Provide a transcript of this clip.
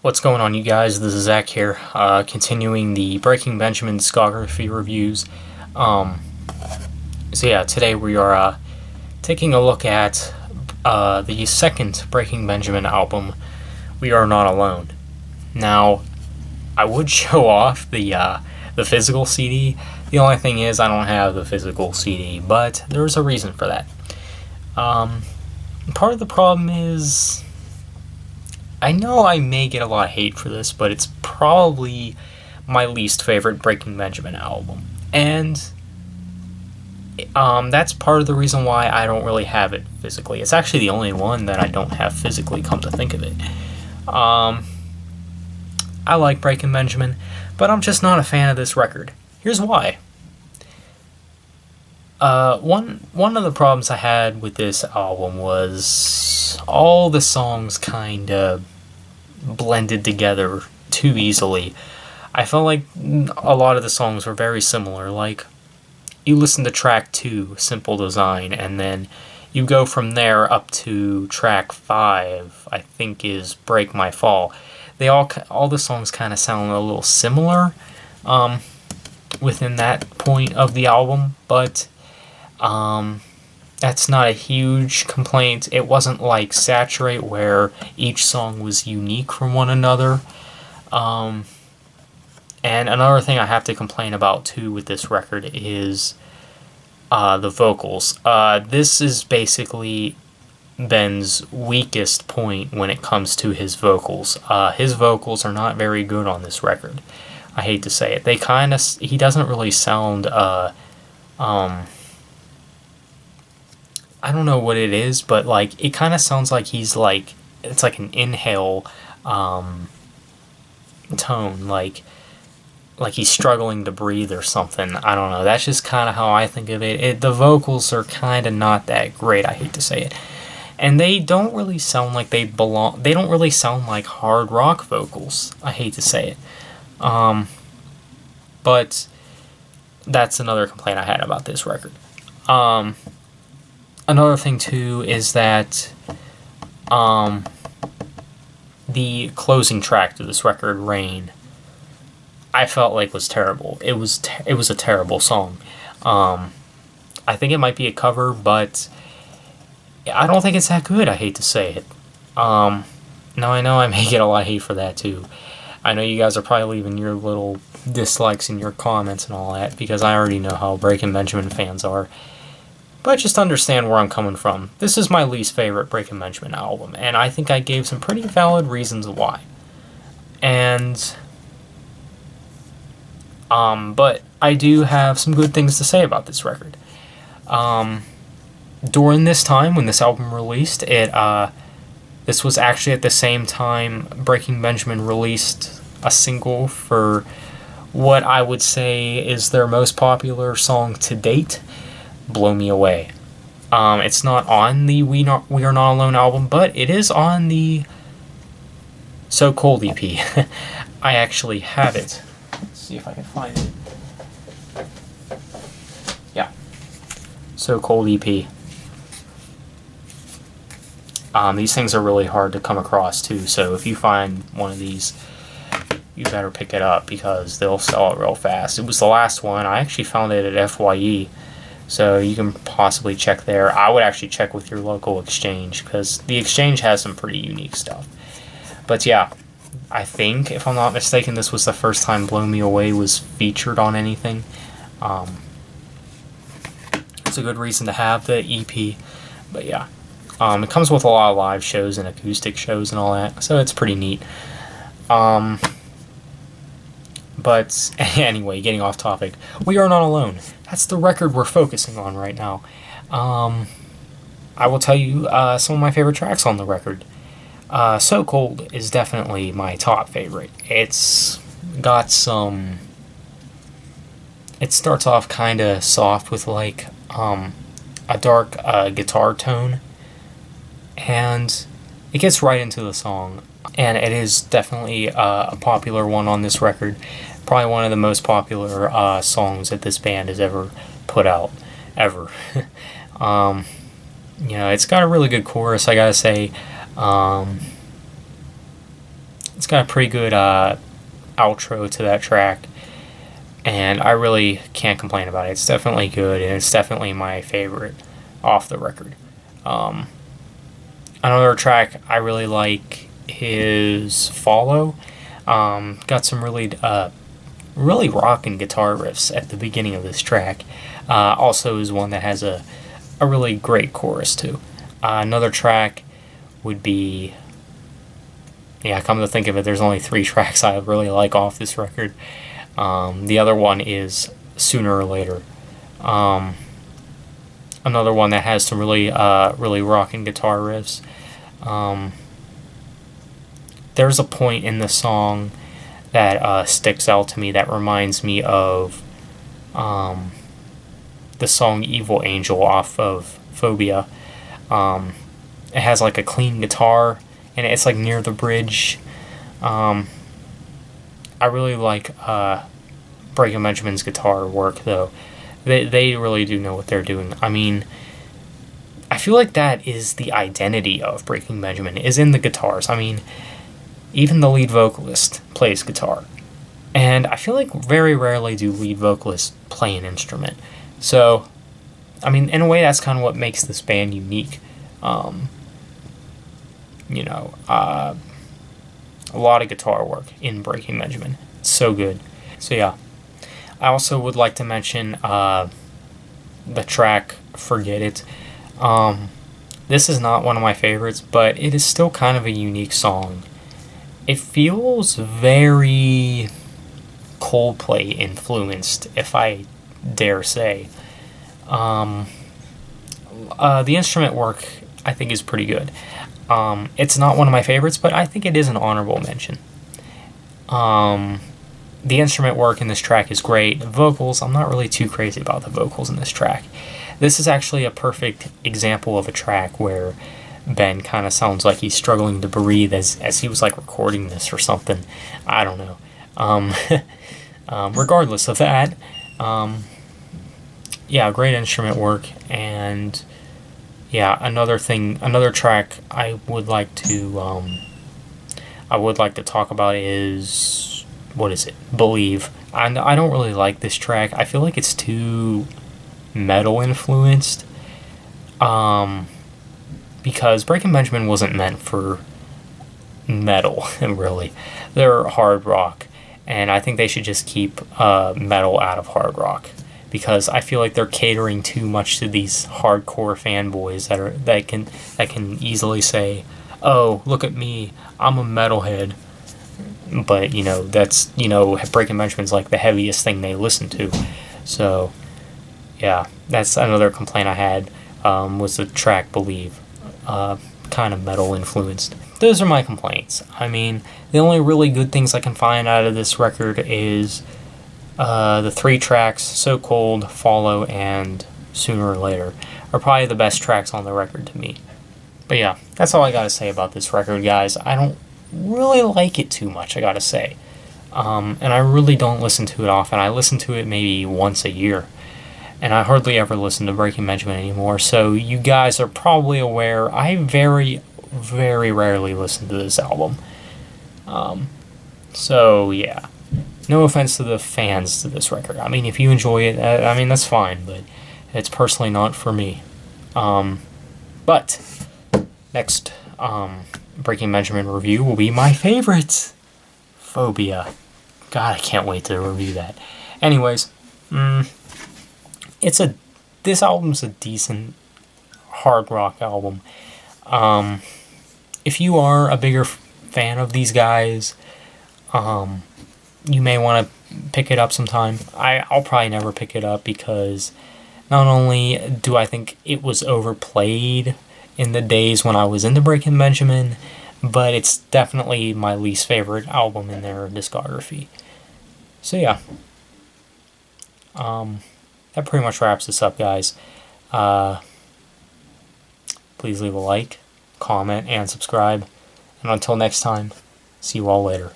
What's going on, you guys? This is Zach here, continuing the Breaking Benjamin discography reviews. Um, Today we are taking a look at the second Breaking Benjamin album, We Are Not Alone. Now, I would show off the physical CD. The only thing is I don't have the physical CD, but there's a reason for that. Part of the problem is, I know I may get a lot of hate for this, but it's probably my least favorite Breaking Benjamin album. And that's part of the reason why I don't really have it physically. It's actually the only one that I don't have physically, come to think of it. I like Breaking Benjamin, but I'm just not a fan of this record. Here's why. One of the problems I had with this album was all the songs kind of blended together too easily. I felt like a lot of the songs were very similar. Like, you listen to track 2, Simple Design, and then you go from there up to track 5, I think is Break My Fall. All the songs kind of sound a little similar within that point of the album, but that's not a huge complaint. It wasn't like Saturate, where each song was unique from one another. And another thing I have to complain about too with this record is the vocals. This is basically Ben's weakest point when it comes to his vocals. His vocals are not very good on this record. I hate to say it. He doesn't really sound I don't know what it is, but like it kind of sounds like it's like an inhale tone, like he's struggling to breathe or something. I don't know. That's just kind of how I think of it. The vocals are kind of not that great. I hate to say it, and they don't really sound like they belong. They don't really sound like hard rock vocals. I hate to say it, but that's another complaint I had about this record. Another thing too is that the closing track to this record, Rain, I felt like was terrible. It was a terrible song. I think it might be a cover, but I don't think it's that good. I hate to say it. Now I know I may get a lot of hate for that too. I know you guys are probably leaving your little dislikes in your comments and all that, because I already know how Breaking Benjamin fans are. But just understand where I'm coming from. This is my least favorite Breaking Benjamin album, and I think I gave some pretty valid reasons why. And, but I do have some good things to say about this record. During this time, when this album released, this was actually at the same time Breaking Benjamin released a single for what I would say is their most popular song to date, Blow Me Away. It's not on the We Are Not Alone album, but it is on the So Cold EP. I actually have it. Let's see if I can find it. Yeah. So Cold EP. These things are really hard to come across too, so if you find one of these, you better pick it up because they'll sell it real fast. It was the last one. I actually found it at FYE. So you can possibly check there. I would actually check with your local exchange, because the exchange has some pretty unique stuff. But yeah, I think, if I'm not mistaken, this was the first time Blow Me Away was featured on anything. It's a good reason to have the EP. But yeah, it comes with a lot of live shows and acoustic shows and all that, so it's pretty neat. But anyway, getting off topic, We Are Not Alone. That's the record we're focusing on right now. I will tell you some of my favorite tracks on the record. So Cold is definitely my top favorite. It's got some... It starts off kind of soft with like a dark guitar tone, and it gets right into the song. And it is definitely a popular one on this record. Probably one of the most popular songs that this band has ever put out, ever. It's got a really good chorus, I gotta say. It's got a pretty good outro to that track, and I really can't complain about it. It's definitely good, and it's definitely my favorite off the record. Another track I really like is Follow. Got some really rocking guitar riffs at the beginning of this track. Also is one that has a really great chorus too. Another track would be, yeah, come to think of it, there's only 3 tracks I really like off this record. The other one is Sooner or Later. Another one that has some really rocking guitar riffs. There's a point in the song that sticks out to me that reminds me of the song Evil Angel off of Phobia. It has like a clean guitar, and it's like near the bridge. I really like Breaking Benjamin's guitar work, though. They really do know what they're doing. I mean, I feel like that is the identity of Breaking Benjamin, is in the guitars. I mean, even the lead vocalist plays guitar. And I feel like very rarely do lead vocalists play an instrument. So, I mean, in a way, that's kind of what makes this band unique. A lot of guitar work in Breaking Benjamin. It's so good. So, yeah. I also would like to mention the track Forget It. This is not one of my favorites, but it is still kind of a unique song. It feels very Coldplay influenced, if I dare say. The instrument work, I think, is pretty good. It's not one of my favorites, but I think it is an honorable mention. The instrument work in this track is great. The vocals, I'm not really too crazy about the vocals in this track. This is actually a perfect example of a track where Ben kind of sounds like he's struggling to breathe as he was like recording this or something. I don't know. Regardless of that, yeah, great instrument work. And yeah, another track I would like to talk about is, what is it? Believe. I don't really like this track. I feel like it's too metal influenced. Because Breaking Benjamin wasn't meant for metal, really. They're hard rock, and I think they should just keep metal out of hard rock, because I feel like they're catering too much to these hardcore fanboys that can easily say, "Oh, look at me, I'm a metalhead." But that's Breaking Benjamin's like the heaviest thing they listen to. So yeah, that's another complaint I had, was the track Believe. Kind of metal influenced. Those are my complaints. I mean, the only really good things I can find out of this record is the 3 tracks, So Cold, Follow, and Sooner or Later are probably the best tracks on the record to me. But yeah, that's all I gotta say about this record, guys. I don't really like it too much, I gotta say. And I really don't listen to it often. I listen to it maybe once a year. And I hardly ever listen to Breaking Benjamin anymore, so you guys are probably aware I very, very rarely listen to this album. So yeah, no offense to the fans to this record. I mean, if you enjoy it, I mean, that's fine, but it's personally not for me. But next Breaking Benjamin review will be my favorite, Phobia. God, I can't wait to review that. Anyways, this album's a decent hard rock album. If you are a bigger fan of these guys, you may want to pick it up sometime. I'll probably never pick it up, because not only do I think it was overplayed in the days when I was into Breaking Benjamin, but it's definitely my least favorite album in their discography. So yeah. That pretty much wraps this up, guys. Please leave a like, comment, and subscribe. And until next time, see you all later.